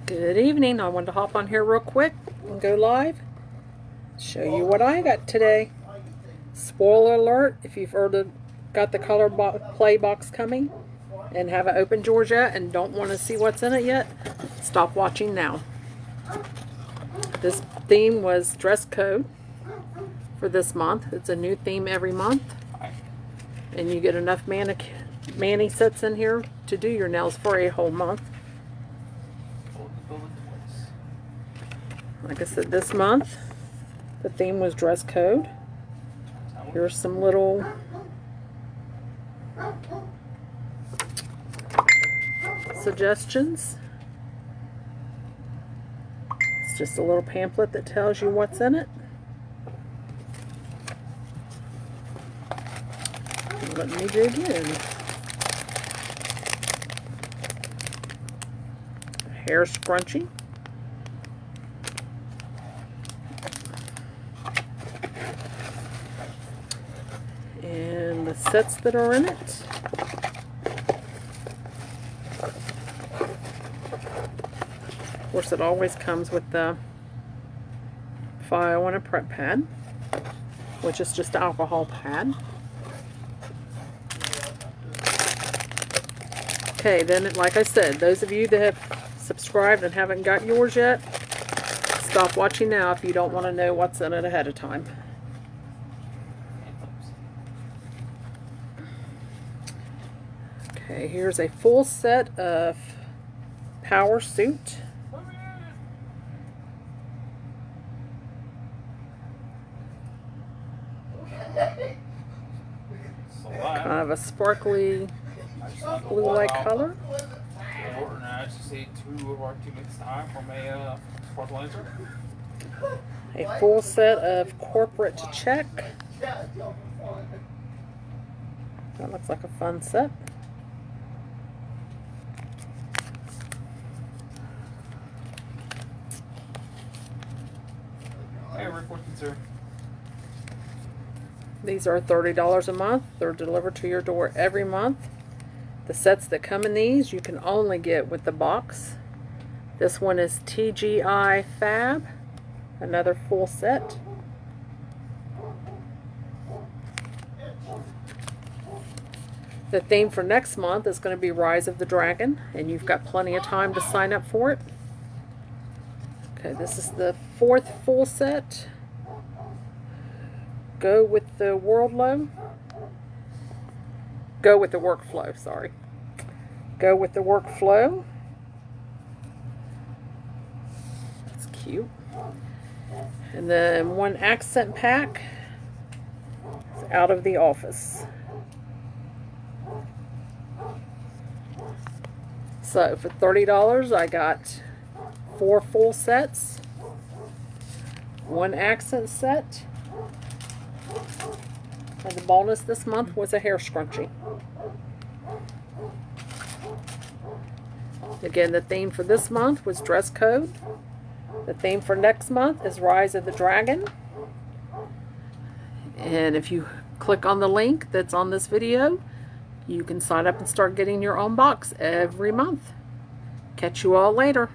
Good evening. I wanted to hop on here real quick and go live. Show you what I got today. Spoiler alert, if you've got the color play box coming and haven't opened yours yet and don't want to see what's in it yet, stop watching now. This theme was dress code for this month. It's a new theme every month. And you get enough mani sets in here to do your nails for a whole month. Like I said, this month, the theme was dress code. Here's some little suggestions. It's just a little pamphlet that tells you what's in it. Let me dig in. Hair scrunchie. And the sets that are in it. Of course, it always comes with the file and a prep pad, which is just an alcohol pad. Okay, then, like I said, those of you that have subscribed and haven't got yours yet, stop watching now if you don't want to know what's in it ahead of time. Okay, here's a full set of power suit. Kind of a sparkly blue-like color. A full set of corporate check. That looks like a fun set. Hey, Rick, what's it, sir? These are $30 a month. They're delivered to your door every month. The sets that come in these you can only get with the box. This one is TGI Fab, another full set. The theme for next month is going to be Rise of the Dragon, and you've got plenty of time to sign up for it. Okay, this is the fourth full set. Go with the workflow, sorry. Go with the workflow. That's cute. And then one accent pack. It's Out of the Office. So for $30, I got 4 full sets, 1 accent set, and the bonus this month was a hair scrunchie. Again, the theme for this month was dress code. The theme for next month is Rise of the Dragon. And if you click on the link that's on this video, you can sign up and start getting your own box every month. Catch you all later.